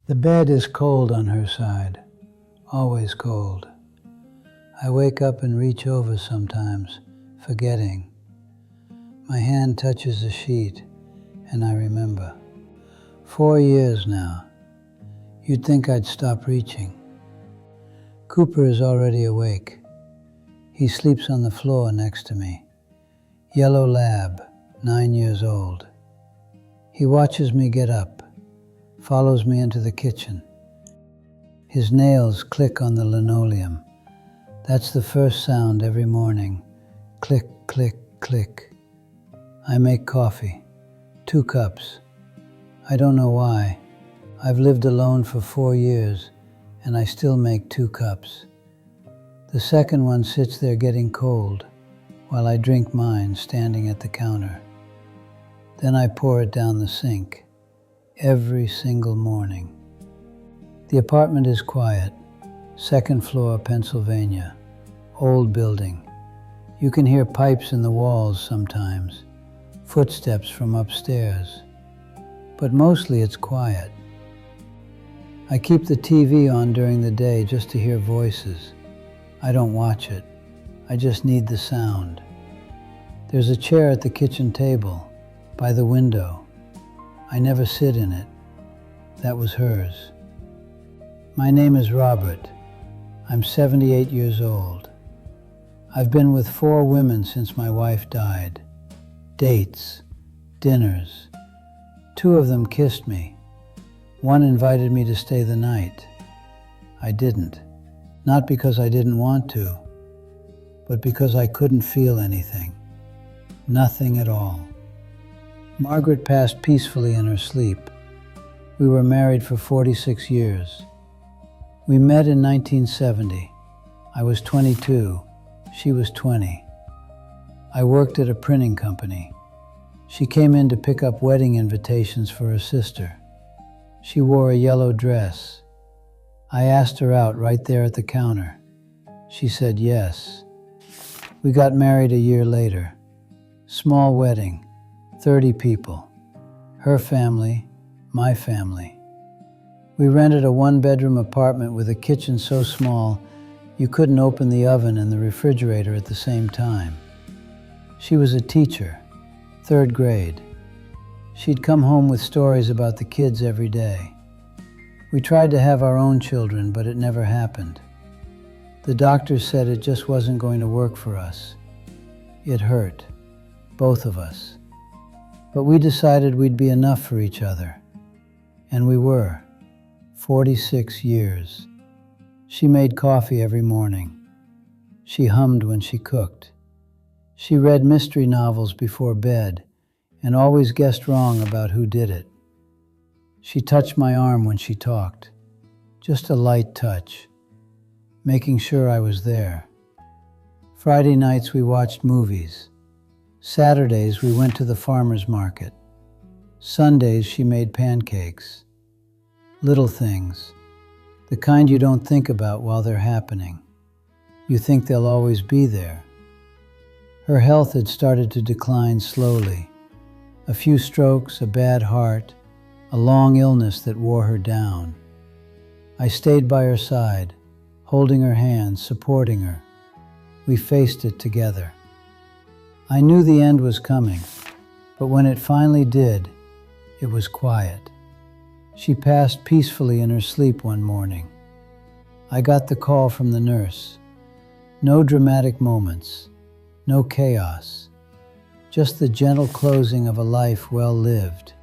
The bed is cold on her side, always cold. I wake up and reach over sometimes, forgetting. My hand touches the sheet, and I remember. 4 years now. You'd think I'd stop reaching. Cooper is already awake. He sleeps on the floor next to me. Yellow lab, 9 years old. He watches me get up, follows me into the kitchen. His nails click on the linoleum. That's the first sound every morning. Click, click, click. I make coffee, 2 cups. I don't know why. I've lived alone for 4 years, and I still make 2 cups. The second one sits there getting cold, while I drink mine standing at the counter. Then I pour it down the sink, every single morning. The apartment is quiet, 2nd floor, Pennsylvania, old building. You can hear pipes in the walls sometimes, footsteps from upstairs, but mostly it's quiet. I keep the TV on during the day just to hear voices. I don't watch it, I just need the sound. There's a chair at the kitchen table, by the window. I never sit in it. That was hers. My name is Robert. I'm 78 years old. I've been with 4 women since my wife died. Dates, dinners. 2 of them kissed me. 1 invited me to stay the night. I didn't. Not because I didn't want to, but because I couldn't feel anything. Nothing at all. Margaret passed peacefully in her sleep. We were married for 46 years. We met in 1970. I was 22. She was 20. I worked at a printing company. She came in to pick up wedding invitations for her sister. She wore a yellow dress. I asked her out right there at the counter. She said yes. We got married a year later. Small wedding, 30 people. Her family, my family. We rented a 1-bedroom apartment with a kitchen so small you couldn't open the oven and the refrigerator at the same time. She was a teacher, 3rd grade. She'd come home with stories about the kids every day. We tried to have our own children, but it never happened. The doctors said it just wasn't going to work for us. It hurt, both of us. But we decided we'd be enough for each other. And we were, 46 years. She made coffee every morning. She hummed when she cooked. She read mystery novels before bed and always guessed wrong about who did it. She touched my arm when she talked, just a light touch, making sure I was there. Friday nights we watched movies. Saturdays we went to the farmer's market. Sundays she made pancakes. Little things, the kind you don't think about while they're happening. You think they'll always be there. Her health had started to decline slowly. A few strokes, a bad heart, a long illness that wore her down. I stayed by her side, holding her hand, supporting her. We faced it together. I knew the end was coming, but when it finally did, it was quiet. She passed peacefully in her sleep one morning. I got the call from the nurse. No dramatic moments, no chaos, just the gentle closing of a life well lived.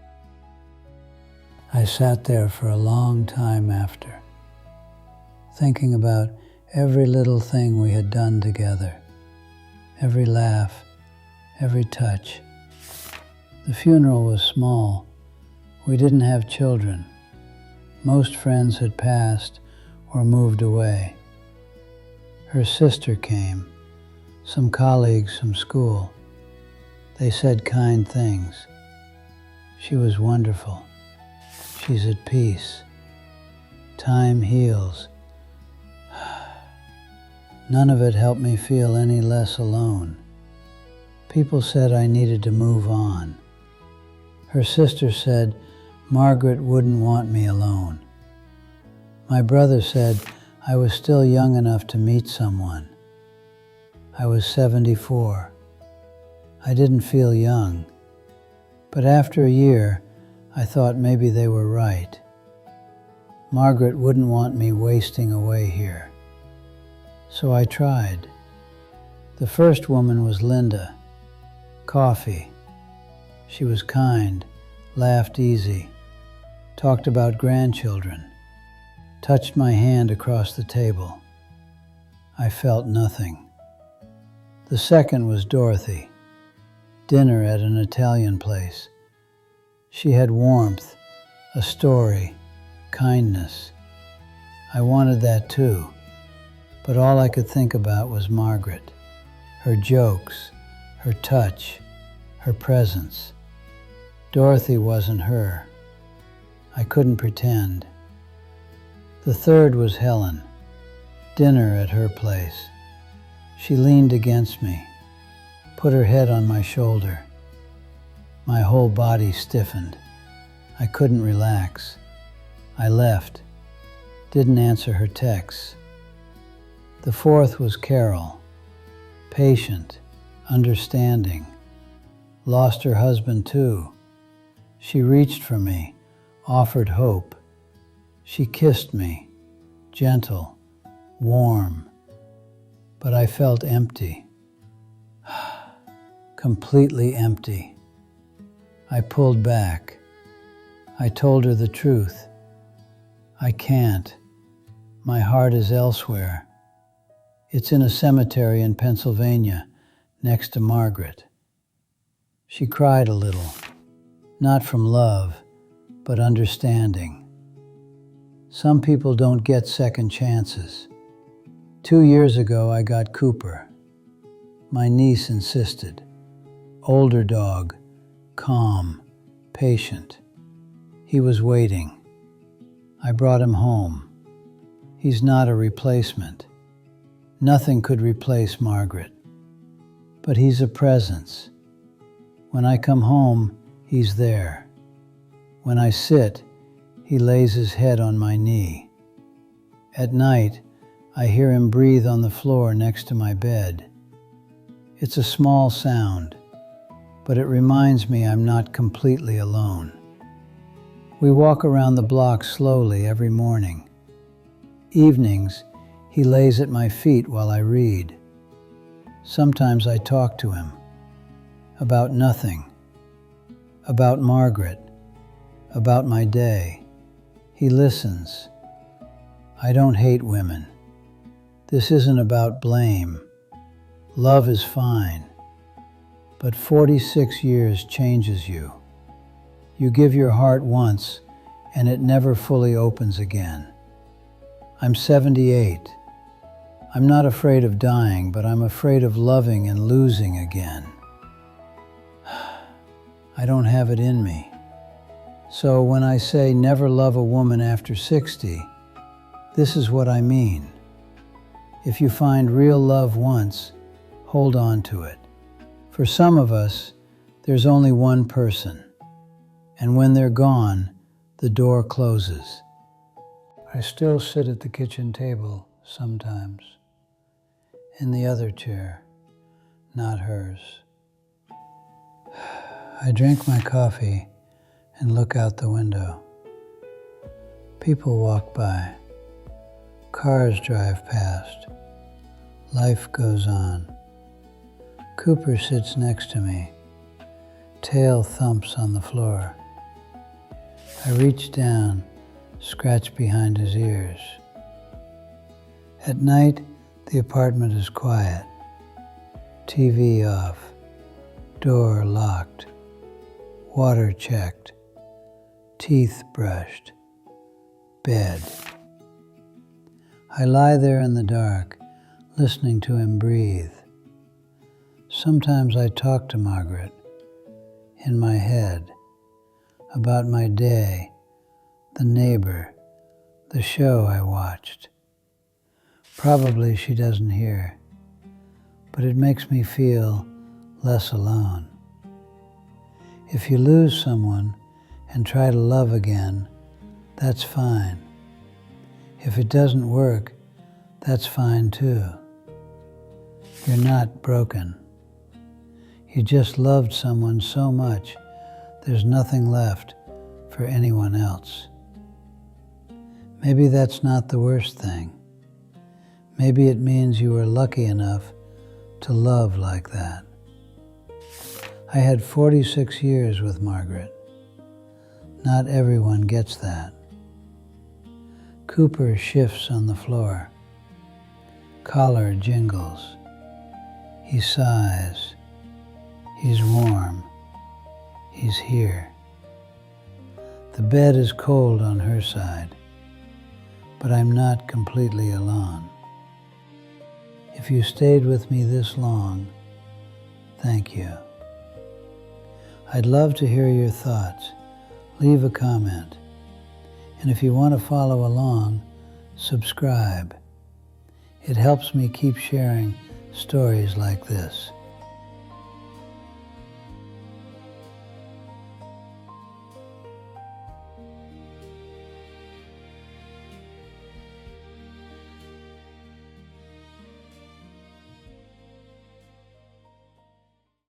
I sat there for a long time after, thinking about every little thing we had done together, every laugh, every touch. The funeral was small. We didn't have children. Most friends had passed or moved away. Her sister came, some colleagues from school. They said kind things. She was wonderful. She's at peace. Time heals. None of it helped me feel any less alone. People said I needed to move on. Her sister said Margaret wouldn't want me alone. My brother said I was still young enough to meet someone. I was 74. I didn't feel young, but after a year, I thought maybe they were right. Margaret wouldn't want me wasting away here. So I tried. The first woman was Linda. Coffee. She was kind, laughed easy, talked about grandchildren, touched my hand across the table. I felt nothing. The second was Dorothy. Dinner at an Italian place. She had warmth, a story, kindness. I wanted that too, but all I could think about was Margaret, her jokes, her touch, her presence. Dorothy wasn't her. I couldn't pretend. The third was Helen. Dinner at her place. She leaned against me, put her head on my shoulder. My whole body stiffened. I couldn't relax. I left, didn't answer her texts. The fourth was Carol. Patient, understanding. Lost her husband too. She reached for me, offered hope. She kissed me, gentle, warm. But I felt empty. Completely empty. I pulled back. I told her the truth. I can't. My heart is elsewhere. It's in a cemetery in Pennsylvania, next to Margaret. She cried a little, not from love, but understanding. Some people don't get second chances. 2 years ago, I got Cooper. My niece insisted. Older dog, calm, patient. He was waiting. I brought him home. He's not a replacement. Nothing could replace Margaret. But he's a presence. When I come home, he's there. When I sit, he lays his head on my knee. At night, I hear him breathe on the floor next to my bed. It's a small sound, but it reminds me I'm not completely alone. We walk around the block slowly every morning. Evenings, he lays at my feet while I read. Sometimes I talk to him. About nothing. About Margaret. About my day. He listens. I don't hate women. This isn't about blame. Love is fine. But 46 years changes you. You give your heart once, and it never fully opens again. I'm 78. I'm not afraid of dying, but I'm afraid of loving and losing again. I don't have it in me. So when I say never love a woman after 60, this is what I mean. If you find real love once, hold on to it. For some of us, there's only one person. And when they're gone, the door closes. I still sit at the kitchen table sometimes, in the other chair, not hers. I drink my coffee and look out the window. People walk by. Cars drive past. Life goes on. Cooper sits next to me. Tail thumps on the floor. I reach down, scratch behind his ears. At night, the apartment is quiet. TV off. Door locked. Water checked. Teeth brushed. Bed. I lie there in the dark, listening to him breathe. Sometimes I talk to Margaret, in my head, about my day, the neighbor, the show I watched. Probably she doesn't hear, but it makes me feel less alone. If you lose someone and try to love again, that's fine. If it doesn't work, that's fine too. You're not broken. You just loved someone so much, there's nothing left for anyone else. Maybe that's not the worst thing. Maybe it means you were lucky enough to love like that. I had 46 years with Margaret. Not everyone gets that. Cooper shifts on the floor. Collar jingles. He sighs. He's warm. He's here. The bed is cold on her side, but I'm not completely alone. If you stayed with me this long, thank you. I'd love to hear your thoughts. Leave a comment. And if you want to follow along, subscribe. It helps me keep sharing stories like this.